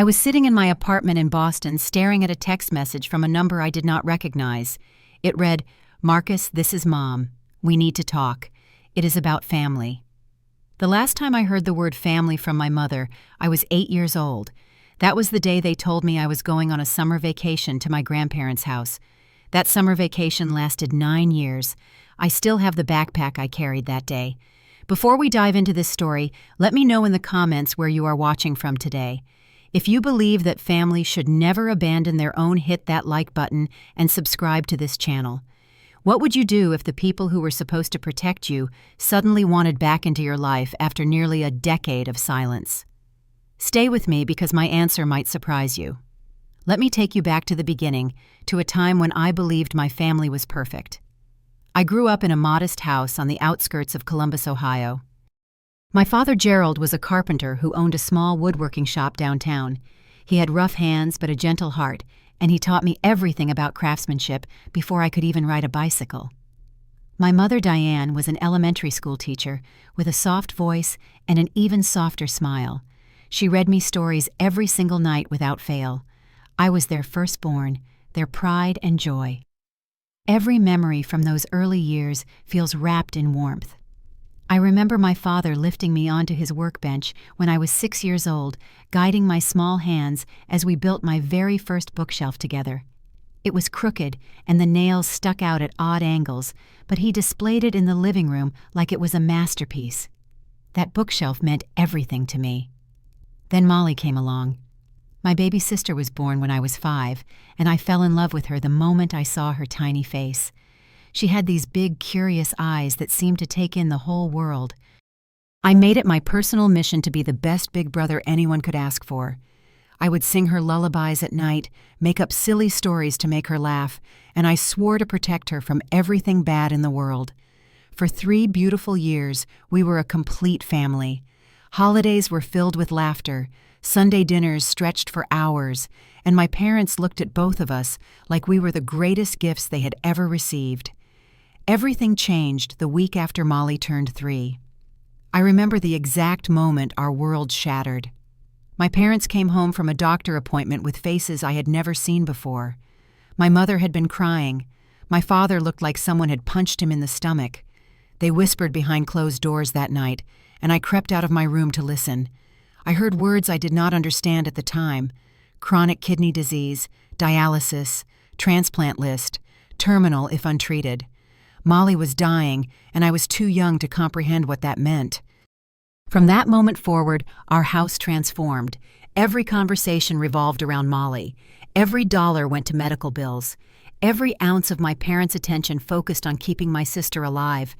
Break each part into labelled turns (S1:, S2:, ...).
S1: I was sitting in my apartment in Boston staring at a text message from a number I did not recognize. It read, "Marcus, this is Mom. We need to talk. It is about family." The last time I heard the word family from my mother, I was 8 years old. That was the day they told me I was going on a summer vacation to my grandparents' house. That summer vacation lasted 9 years. I still have the backpack I carried that day. Before we dive into this story, let me know in the comments where you are watching from today. If you believe that families should never abandon their own, hit that like button and subscribe to this channel. What would you do if the people who were supposed to protect you suddenly wanted back into your life after nearly a decade of silence? Stay with me because my answer might surprise you. Let me take you back to the beginning, to a time when I believed my family was perfect. I grew up in a modest house on the outskirts of Columbus, Ohio. My father Gerald was a carpenter who owned a small woodworking shop downtown. He had rough hands but a gentle heart, and he taught me everything about craftsmanship before I could even ride a bicycle. My mother Diane was an elementary school teacher with a soft voice and an even softer smile. She read me stories every single night without fail. I was their firstborn, their pride and joy. Every memory from those early years feels wrapped in warmth. I remember my father lifting me onto his workbench when I was 6 years old, guiding my small hands as we built my very first bookshelf together. It was crooked and the nails stuck out at odd angles, but he displayed it in the living room like it was a masterpiece. That bookshelf meant everything to me. Then Molly came along. My baby sister was born when I was 5, and I fell in love with her the moment I saw her tiny face. She had these big, curious eyes that seemed to take in the whole world. I made it my personal mission to be the best big brother anyone could ask for. I would sing her lullabies at night, make up silly stories to make her laugh, and I swore to protect her from everything bad in the world. For 3 beautiful years, we were a complete family. Holidays were filled with laughter, Sunday dinners stretched for hours, and my parents looked at both of us like we were the greatest gifts they had ever received. Everything changed the week after Molly turned 3. I remember the exact moment our world shattered. My parents came home from a doctor appointment with faces I had never seen before. My mother had been crying. My father looked like someone had punched him in the stomach. They whispered behind closed doors that night, and I crept out of my room to listen. I heard words I did not understand at the time: chronic kidney disease, dialysis, transplant list, terminal if untreated. Molly was dying, and I was too young to comprehend what that meant. From that moment forward, our house transformed. Every conversation revolved around Molly. Every dollar went to medical bills. Every ounce of my parents' attention focused on keeping my sister alive.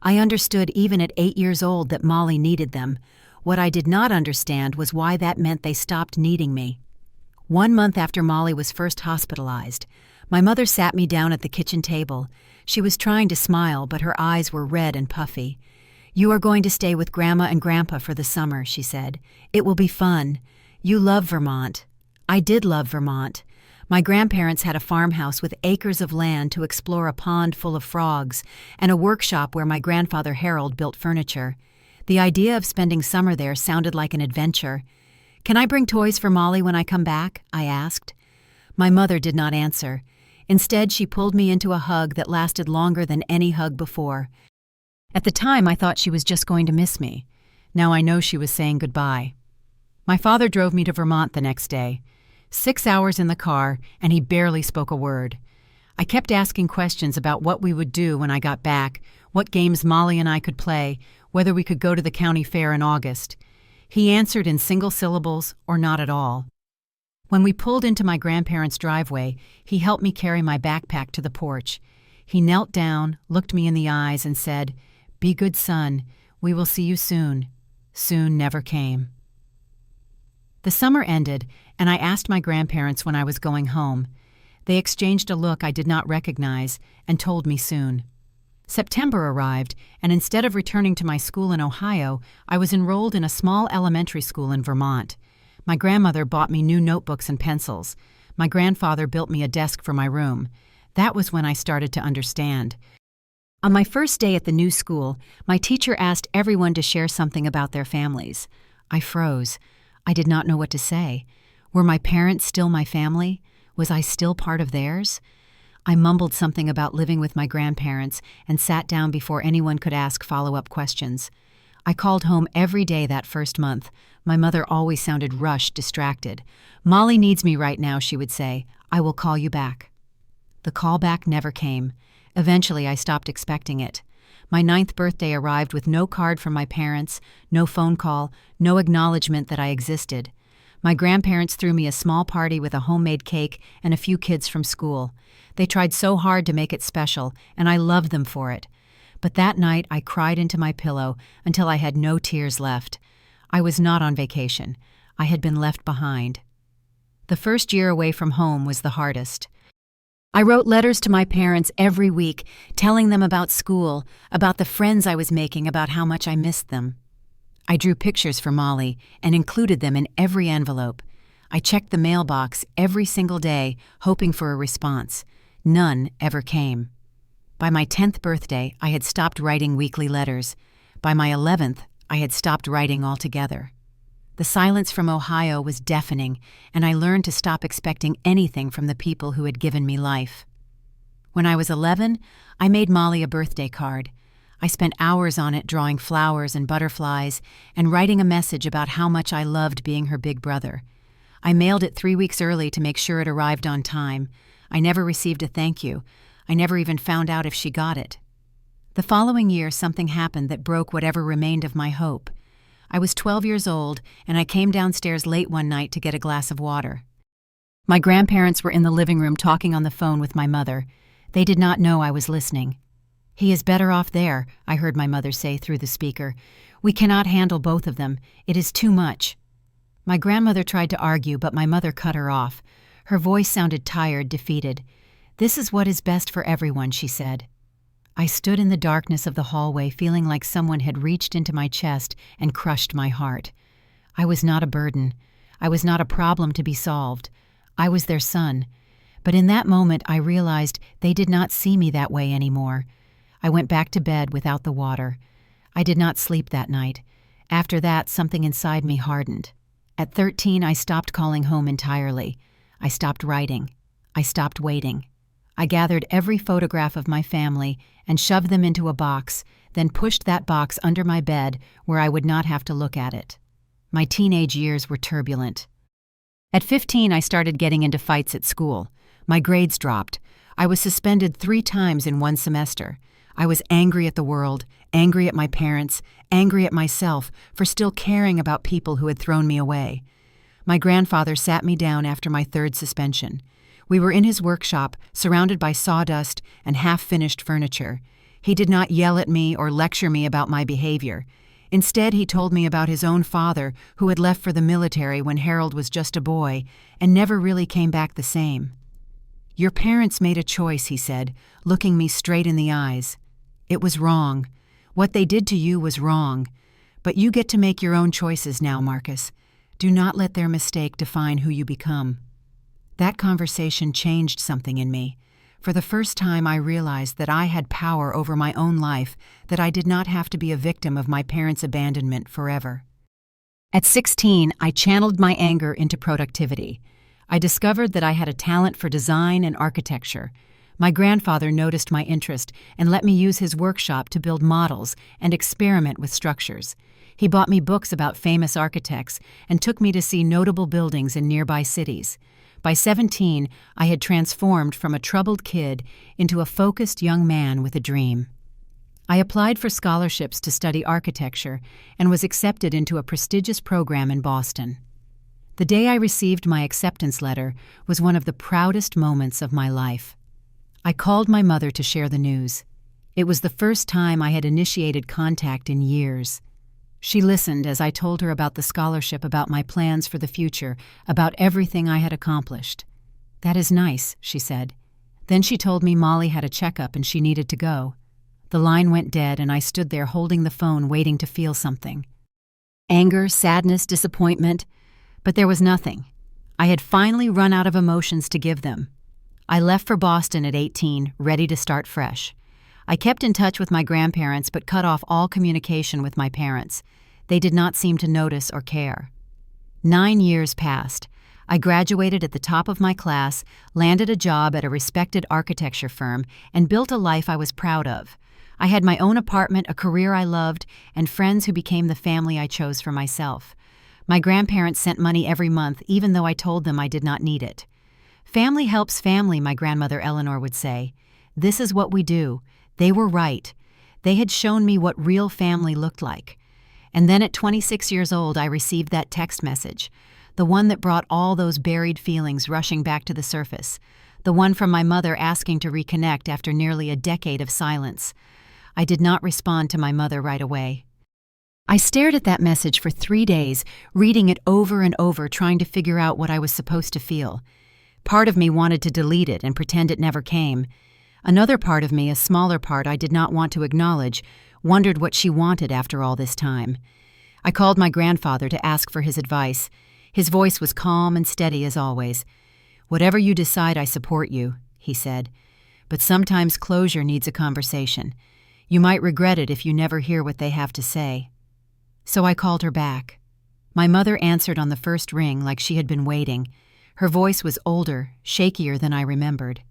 S1: I understood even at 8 years old that Molly needed them. What I did not understand was why that meant they stopped needing me. 1 month after Molly was first hospitalized, my mother sat me down at the kitchen table. She was trying to smile, but her eyes were red and puffy. "You are going to stay with Grandma and Grandpa for the summer," she said. "It will be fun. You love Vermont." I did love Vermont. My grandparents had a farmhouse with acres of land to explore a pond full of frogs and a workshop where my grandfather Harold built furniture. The idea of spending summer there sounded like an adventure. "Can I bring toys for Molly when I come back?" I asked. My mother did not answer. Instead, she pulled me into a hug that lasted longer than any hug before. At the time, I thought she was just going to miss me. Now I know she was saying goodbye. My father drove me to Vermont the next day. 6 hours in the car, and he barely spoke a word. I kept asking questions about what we would do when I got back, what games Molly and I could play, whether we could go to the county fair in August. He answered in single syllables or not at all. When we pulled into my grandparents' driveway, he helped me carry my backpack to the porch. He knelt down, looked me in the eyes, and said, "Be good, son. We will see you soon." Soon never came. The summer ended, and I asked my grandparents when I was going home. They exchanged a look I did not recognize and told me soon. September arrived, and instead of returning to my school in Ohio, I was enrolled in a small elementary school in Vermont. My grandmother bought me new notebooks and pencils. My grandfather built me a desk for my room. That was when I started to understand. On my first day at the new school, my teacher asked everyone to share something about their families. I froze. I did not know what to say. Were my parents still my family? Was I still part of theirs? I mumbled something about living with my grandparents and sat down before anyone could ask follow-up questions. I called home every day that first month. My mother always sounded rushed, distracted. "Molly needs me right now," she would say. "I will call you back." The call back never came. Eventually, I stopped expecting it. My 9th birthday arrived with no card from my parents, no phone call, no acknowledgement that I existed. My grandparents threw me a small party with a homemade cake and a few kids from school. They tried so hard to make it special, and I loved them for it. But that night, I cried into my pillow until I had no tears left. I was not on vacation. I had been left behind. The first year away from home was the hardest. I wrote letters to my parents every week, telling them about school, about the friends I was making, about how much I missed them. I drew pictures for Molly and included them in every envelope. I checked the mailbox every single day, hoping for a response. None ever came. By my 10th birthday, I had stopped writing weekly letters. By my 11th, I had stopped writing altogether. The silence from Ohio was deafening, and I learned to stop expecting anything from the people who had given me life. When I was 11, I made Molly a birthday card. I spent hours on it drawing flowers and butterflies and writing a message about how much I loved being her big brother. I mailed it 3 weeks early to make sure it arrived on time. I never received a thank you. I never even found out if she got it. The following year, something happened that broke whatever remained of my hope. I was 12 years old, and I came downstairs late one night to get a glass of water. My grandparents were in the living room talking on the phone with my mother. They did not know I was listening. "He is better off there," I heard my mother say through the speaker. "We cannot handle both of them. It is too much." My grandmother tried to argue, but my mother cut her off. Her voice sounded tired, defeated. "This is what is best for everyone," she said. I stood in the darkness of the hallway, feeling like someone had reached into my chest and crushed my heart. I was not a burden. I was not a problem to be solved. I was their son. But in that moment, I realized they did not see me that way anymore. I went back to bed without the water. I did not sleep that night. After that, something inside me hardened. At 13, I stopped calling home entirely. I stopped writing. I stopped waiting. I gathered every photograph of my family and shoved them into a box, then pushed that box under my bed where I would not have to look at it. My teenage years were turbulent. At 15, I started getting into fights at school. My grades dropped. I was suspended 3 times in one semester. I was angry at the world, angry at my parents, angry at myself for still caring about people who had thrown me away. My grandfather sat me down after my 3rd suspension. We were in his workshop, surrounded by sawdust and half-finished furniture. He did not yell at me or lecture me about my behavior. Instead, he told me about his own father, who had left for the military when Harold was just a boy and never really came back the same. "Your parents made a choice," he said, looking me straight in the eyes. "It was wrong. What they did to you was wrong. But you get to make your own choices now, Marcus. Do not let their mistake define who you become." That conversation changed something in me. For the first time, I realized that I had power over my own life, that I did not have to be a victim of my parents' abandonment forever. At 16, I channeled my anger into productivity. I discovered that I had a talent for design and architecture. My grandfather noticed my interest and let me use his workshop to build models and experiment with structures. He bought me books about famous architects and took me to see notable buildings in nearby cities. By 17, I had transformed from a troubled kid into a focused young man with a dream. I applied for scholarships to study architecture and was accepted into a prestigious program in Boston. The day I received my acceptance letter was one of the proudest moments of my life. I called my mother to share the news. It was the first time I had initiated contact in years. She listened as I told her about the scholarship, about my plans for the future, about everything I had accomplished. "That is nice," she said. Then she told me Molly had a checkup and she needed to go. The line went dead and I stood there holding the phone, waiting to feel something. Anger, sadness, disappointment. But there was nothing. I had finally run out of emotions to give them. I left for Boston at 18, ready to start fresh. I kept in touch with my grandparents but cut off all communication with my parents. They did not seem to notice or care. 9 years passed. I graduated at the top of my class, landed a job at a respected architecture firm, and built a life I was proud of. I had my own apartment, a career I loved, and friends who became the family I chose for myself. My grandparents sent money every month, even though I told them I did not need it. Family helps family, my grandmother Eleanor would say. This is what we do. They were right. They had shown me what real family looked like. And then at 26 years old, I received that text message, the one that brought all those buried feelings rushing back to the surface, the one from my mother asking to reconnect after nearly a decade of silence. I did not respond to my mother right away. I stared at that message for 3 days, reading it over and over, trying to figure out what I was supposed to feel. Part of me wanted to delete it and pretend it never came. Another part of me, a smaller part I did not want to acknowledge, wondered what she wanted after all this time. I called my grandfather to ask for his advice. His voice was calm and steady as always. "Whatever you decide, I support you," he said. "But sometimes closure needs a conversation. You might regret it if you never hear what they have to say." So I called her back. My mother answered on the first ring like she had been waiting. Her voice was older, shakier than I remembered.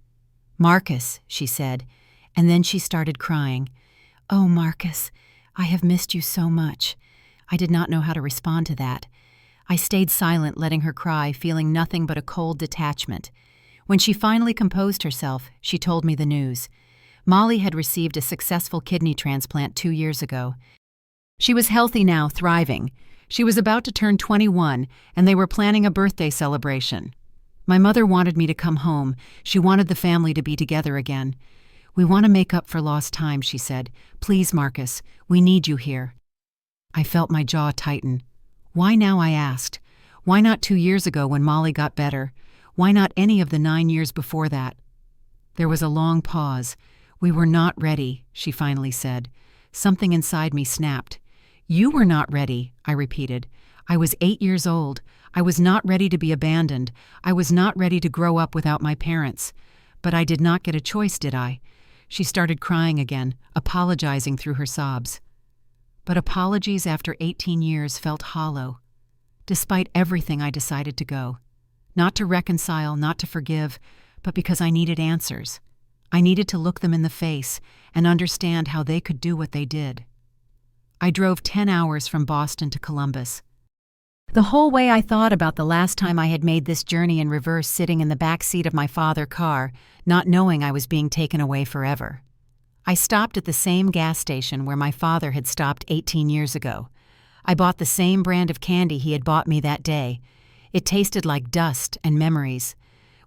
S1: "Marcus," she said, and then she started crying. "Oh, Marcus, I have missed you so much." I did not know how to respond to that. I stayed silent, letting her cry, feeling nothing but a cold detachment. When she finally composed herself, she told me the news. Molly had received a successful kidney transplant 2 years ago. She was healthy now, thriving. She was about to turn 21, and they were planning a birthday celebration. My mother wanted me to come home. She wanted the family to be together again. "We want to make up for lost time," she said. "Please, Marcus, we need you here." I felt my jaw tighten. Why now, I asked. Why not 2 years ago when Molly got better? Why not any of the 9 years before that? There was a long pause. "We were not ready," she finally said. Something inside me snapped. "You were not ready," I repeated. "I was 8 years old. I was not ready to be abandoned. I was not ready to grow up without my parents. But I did not get a choice, did I?" She started crying again, apologizing through her sobs. But apologies after 18 years felt hollow. Despite everything, I decided to go. Not to reconcile, not to forgive, but because I needed answers. I needed to look them in the face and understand how they could do what they did. I drove 10 hours from Boston to Columbus. The whole way I thought about the last time I had made this journey in reverse, sitting in the back seat of my father's car, not knowing I was being taken away forever. I stopped at the same gas station where my father had stopped 18 years ago. I bought the same brand of candy he had bought me that day. It tasted like dust and memories.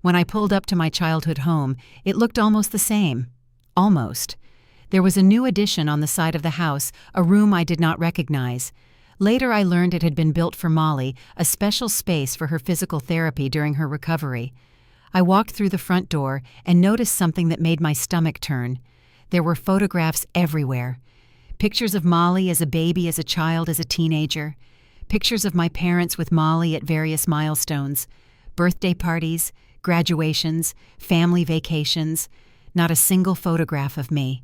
S1: When I pulled up to my childhood home, it looked almost the same. Almost. There was a new addition on the side of the house, a room I did not recognize. Later I learned it had been built for Molly, a special space for her physical therapy during her recovery. I walked through the front door and noticed something that made my stomach turn. There were photographs everywhere. Pictures of Molly as a baby, as a child, as a teenager. Pictures of my parents with Molly at various milestones. Birthday parties, graduations, family vacations. Not a single photograph of me.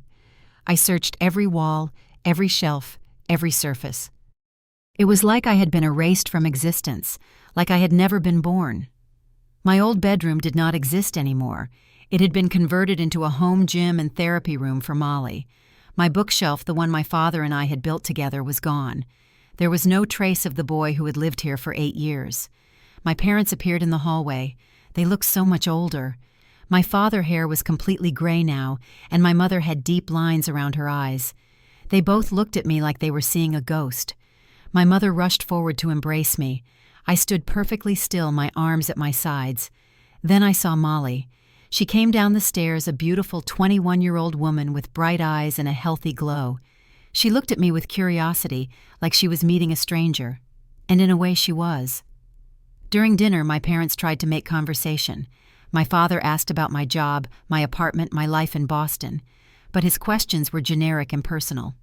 S1: I searched every wall, every shelf, every surface. It was like I had been erased from existence, like I had never been born. My old bedroom did not exist anymore. It had been converted into a home gym and therapy room for Molly. My bookshelf, the one my father and I had built together, was gone. There was no trace of the boy who had lived here for 8 years. My parents appeared in the hallway. They looked so much older. My father's hair was completely gray now, and my mother had deep lines around her eyes. They both looked at me like they were seeing a ghost. My mother rushed forward to embrace me. I stood perfectly still, my arms at my sides. Then I saw Molly. She came down the stairs, a beautiful 21-year-old woman with bright eyes and a healthy glow. She looked at me with curiosity, like she was meeting a stranger. And in a way she was. During dinner, my parents tried to make conversation. My father asked about my job, my apartment, my life in Boston. But his questions were generic and personal.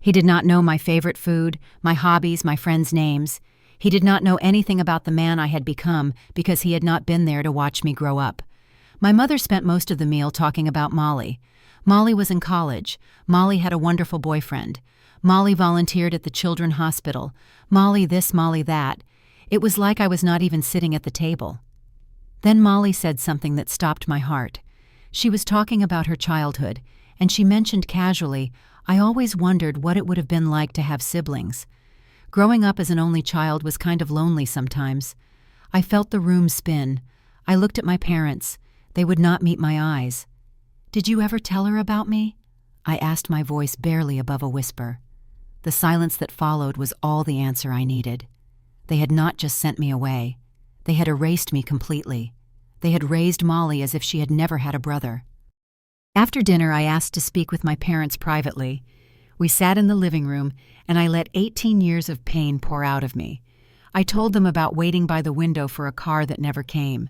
S1: He did not know my favorite food, my hobbies, my friends' names. He did not know anything about the man I had become because he had not been there to watch me grow up. My mother spent most of the meal talking about Molly. Molly was in college. Molly had a wonderful boyfriend. Molly volunteered at the children's hospital. Molly this, Molly that. It was like I was not even sitting at the table. Then Molly said something that stopped my heart. She was talking about her childhood, and she mentioned casually, "I always wondered what it would have been like to have siblings. Growing up as an only child was kind of lonely sometimes." I felt the room spin. I looked at my parents. They would not meet my eyes. "Did you ever tell her about me?" I asked, my voice barely above a whisper. The silence that followed was all the answer I needed. They had not just sent me away. They had erased me completely. They had raised Molly as if she had never had a brother. After dinner, I asked to speak with my parents privately. We sat in the living room, and I let 18 years of pain pour out of me. I told them about waiting by the window for a car that never came,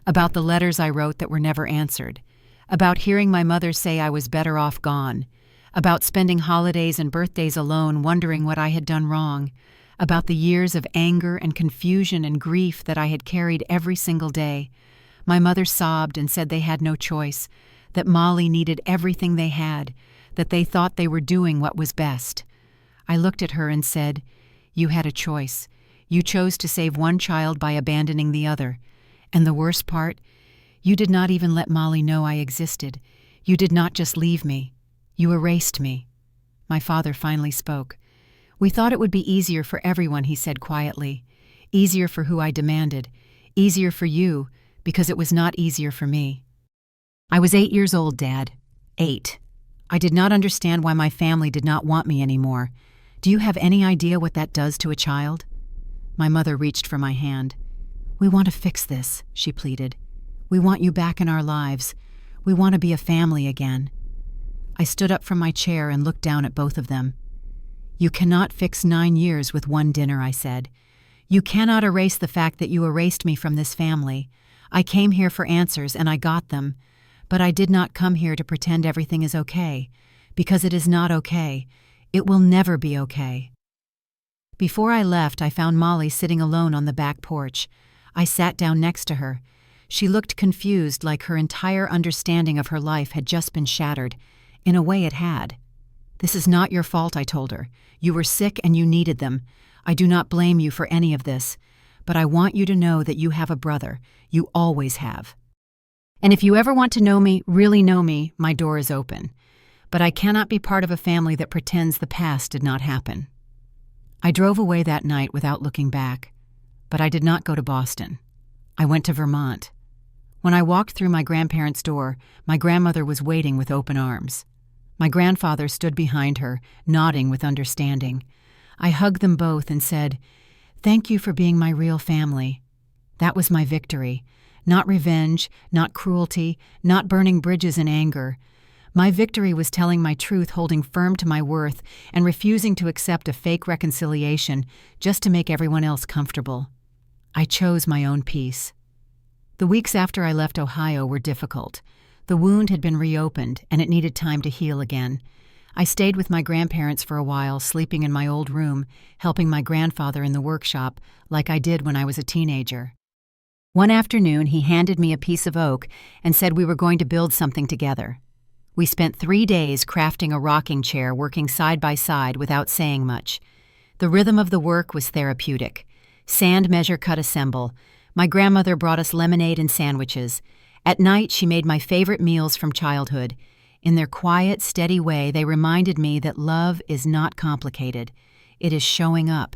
S1: about the letters I wrote that were never answered, about hearing my mother say I was better off gone, about spending holidays and birthdays alone wondering what I had done wrong, about the years of anger and confusion and grief that I had carried every single day. My mother sobbed and said they had no choice, that Molly needed everything they had, that they thought they were doing what was best. I looked at her and said, "You had a choice. You chose to save one child by abandoning the other. And the worst part, you did not even let Molly know I existed. You did not just leave me. You erased me." My father finally spoke. "We thought it would be easier for everyone," he said quietly. "Easier for who I demanded. Easier for you, because it was not easier for me." I was 8 years old, Dad. 8. I did not understand why my family did not want me anymore. Do you have any idea what that does to a child? My mother reached for my hand. "We want to fix this," she pleaded. "We want you back in our lives. We want to be a family again." I stood up from my chair and looked down at both of them. "You cannot fix 9 years with one dinner," I said. "You cannot erase the fact that you erased me from this family. I came here for answers, and I got them. But I did not come here to pretend everything is okay, because it is not okay. It will never be okay." Before I left, I found Molly sitting alone on the back porch. I sat down next to her. She looked confused, like her entire understanding of her life had just been shattered. In a way, it had. "This is not your fault," I told her. "You were sick and you needed them. I do not blame you for any of this. But I want you to know that you have a brother. You always have. And if you ever want to know me, really know me, my door is open. But I cannot be part of a family that pretends the past did not happen." I drove away that night without looking back. But I did not go to Boston. I went to Vermont. When I walked through my grandparents' door, my grandmother was waiting with open arms. My grandfather stood behind her, nodding with understanding. I hugged them both and said, "Thank you for being my real family." That was my victory. Not revenge, not cruelty, not burning bridges in anger. My victory was telling my truth, holding firm to my worth, and refusing to accept a fake reconciliation just to make everyone else comfortable. I chose my own peace. The weeks after I left Ohio were difficult. The wound had been reopened, and it needed time to heal again. I stayed with my grandparents for a while, sleeping in my old room, helping my grandfather in the workshop, like I did when I was a teenager. One afternoon, he handed me a piece of oak and said we were going to build something together. We spent 3 days crafting a rocking chair, working side by side without saying much. The rhythm of the work was therapeutic. Sand, measure, cut, assemble. My grandmother brought us lemonade and sandwiches. At night, she made my favorite meals from childhood. In their quiet, steady way, they reminded me that love is not complicated. It is showing up.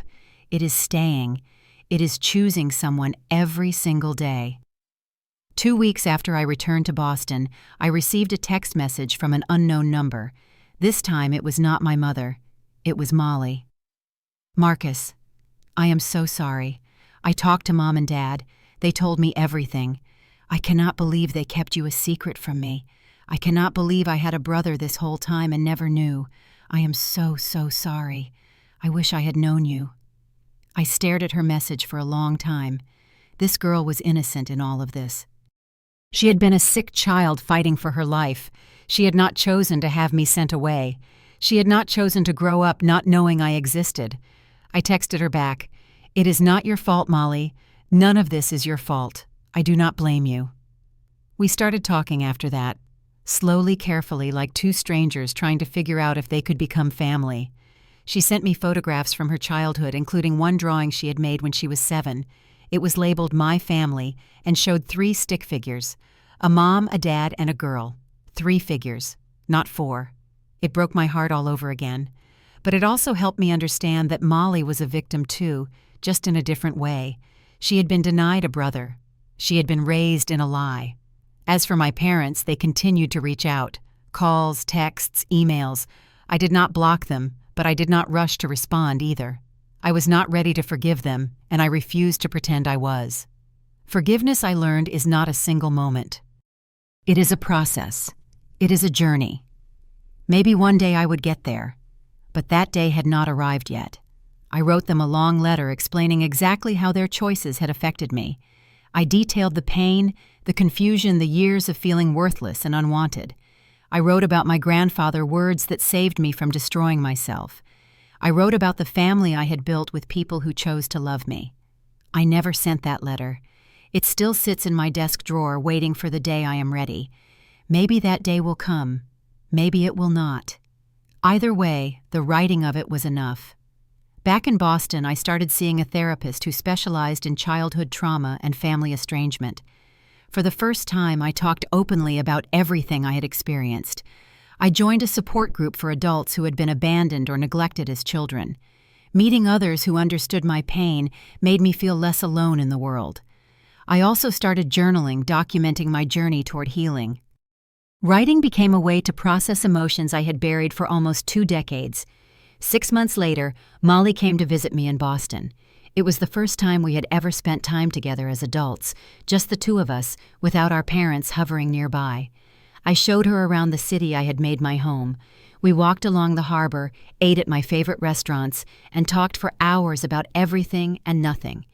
S1: It is staying. It is choosing someone every single day. 2 weeks after I returned to Boston, I received a text message from an unknown number. This time it was not my mother. It was Molly. "Marcus, I am so sorry. I talked to Mom and Dad. They told me everything. I cannot believe they kept you a secret from me. I cannot believe I had a brother this whole time and never knew. I am so, so sorry. I wish I had known you." I stared at her message for a long time. This girl was innocent in all of this. She had been a sick child fighting for her life. She had not chosen to have me sent away. She had not chosen to grow up not knowing I existed. I texted her back, "It is not your fault, Molly. None of this is your fault. I do not blame you." We started talking after that, slowly, carefully, like two strangers trying to figure out if they could become family. She sent me photographs from her childhood, including one drawing she had made when she was 7. It was labeled My Family and showed 3 stick figures: a mom, a dad, and a girl. 3 figures, not 4. It broke my heart all over again. But it also helped me understand that Molly was a victim too, just in a different way. She had been denied a brother. She had been raised in a lie. As for my parents, they continued to reach out. Calls, texts, emails. I did not block them, but I did not rush to respond either. I was not ready to forgive them, and I refused to pretend I was. Forgiveness, I learned, is not a single moment. It is a process. It is a journey. Maybe one day I would get there, but that day had not arrived yet. I wrote them a long letter explaining exactly how their choices had affected me. I detailed the pain, the confusion, the years of feeling worthless and unwanted. I wrote about my grandfather, words that saved me from destroying myself. I wrote about the family I had built with people who chose to love me. I never sent that letter. It still sits in my desk drawer waiting for the day I am ready. Maybe that day will come. Maybe it will not. Either way, the writing of it was enough. Back in Boston, I started seeing a therapist who specialized in childhood trauma and family estrangement. For the first time, I talked openly about everything I had experienced. I joined a support group for adults who had been abandoned or neglected as children. Meeting others who understood my pain made me feel less alone in the world. I also started journaling, documenting my journey toward healing. Writing became a way to process emotions I had buried for almost 2 decades. 6 months later, Molly came to visit me in Boston. It was the first time we had ever spent time together as adults, just the 2 of us, without our parents hovering nearby. I showed her around the city I had made my home. We walked along the harbor, ate at my favorite restaurants, and talked for hours about everything and nothing.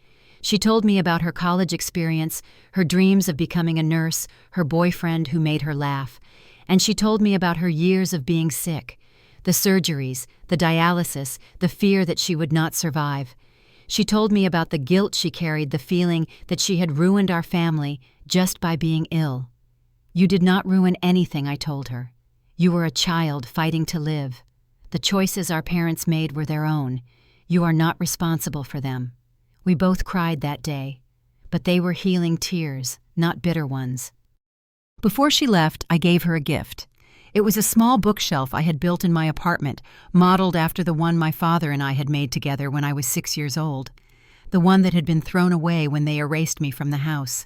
S1: She told me about her college experience, her dreams of becoming a nurse, her boyfriend who made her laugh. And she told me about her years of being sick, the surgeries, the dialysis, the fear that she would not survive. She told me about the guilt she carried, the feeling that she had ruined our family just by being ill. "You did not ruin anything," I told her. "You were a child fighting to live. The choices our parents made were their own. You are not responsible for them." We both cried that day, but they were healing tears, not bitter ones. Before she left, I gave her a gift. It was a small bookshelf I had built in my apartment, modeled after the one my father and I had made together when I was 6 years old, the one that had been thrown away when they erased me from the house.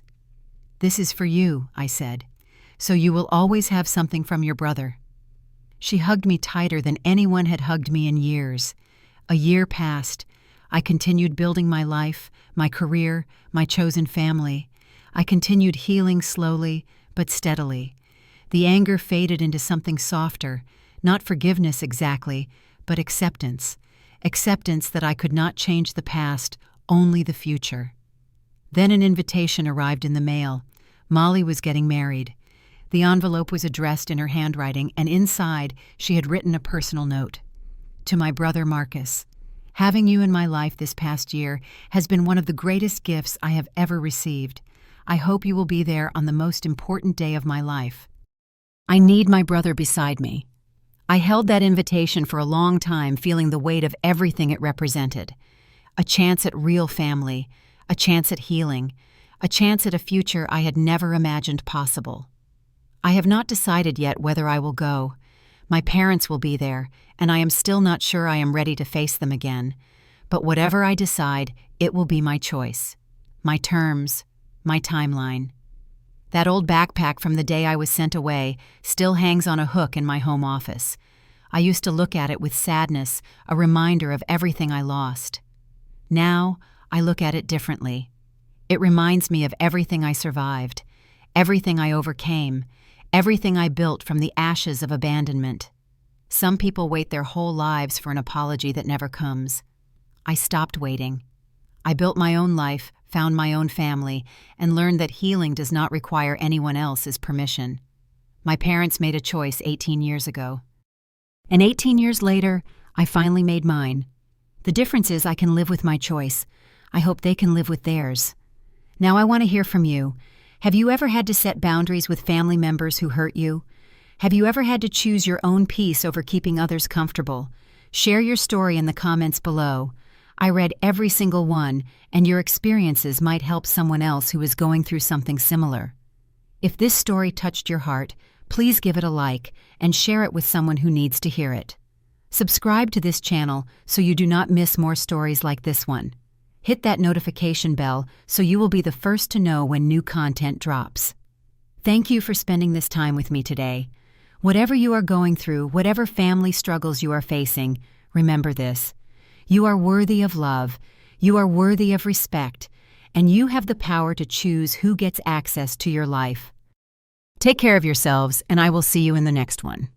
S1: "This is for you," I said, "so you will always have something from your brother." She hugged me tighter than anyone had hugged me in years. A year passed. I continued building my life, my career, my chosen family. I continued healing slowly but steadily. The anger faded into something softer, not forgiveness exactly, but acceptance. Acceptance that I could not change the past, only the future. Then an invitation arrived in the mail. Molly was getting married. The envelope was addressed in her handwriting, and inside she had written a personal note. "To my brother Marcus, having you in my life this past year has been one of the greatest gifts I have ever received. I hope you will be there on the most important day of my life. I need my brother beside me." I held that invitation for a long time, feeling the weight of everything it represented. A chance at real family, a chance at healing, a chance at a future I had never imagined possible. I have not decided yet whether I will go. My parents will be there, and I am still not sure I am ready to face them again. But whatever I decide, it will be my choice, my terms, my timeline. That old backpack from the day I was sent away still hangs on a hook in my home office. I used to look at it with sadness, a reminder of everything I lost. Now, I look at it differently. It reminds me of everything I survived, everything I overcame, everything I built from the ashes of abandonment. Some people wait their whole lives for an apology that never comes. I stopped waiting. I built my own life, found my own family, and learned that healing does not require anyone else's permission. My parents made a choice 18 years ago. And 18 years later, I finally made mine. The difference is I can live with my choice. I hope they can live with theirs. Now I want to hear from you. Have you ever had to set boundaries with family members who hurt you? Have you ever had to choose your own peace over keeping others comfortable? Share your story in the comments below. I read every single one, and your experiences might help someone else who is going through something similar. If this story touched your heart, please give it a like and share it with someone who needs to hear it. Subscribe to this channel so you do not miss more stories like this one. Hit that notification bell so you will be the first to know when new content drops. Thank you for spending this time with me today. Whatever you are going through, whatever family struggles you are facing, remember this. You are worthy of love, you are worthy of respect, and you have the power to choose who gets access to your life. Take care of yourselves, and I will see you in the next one.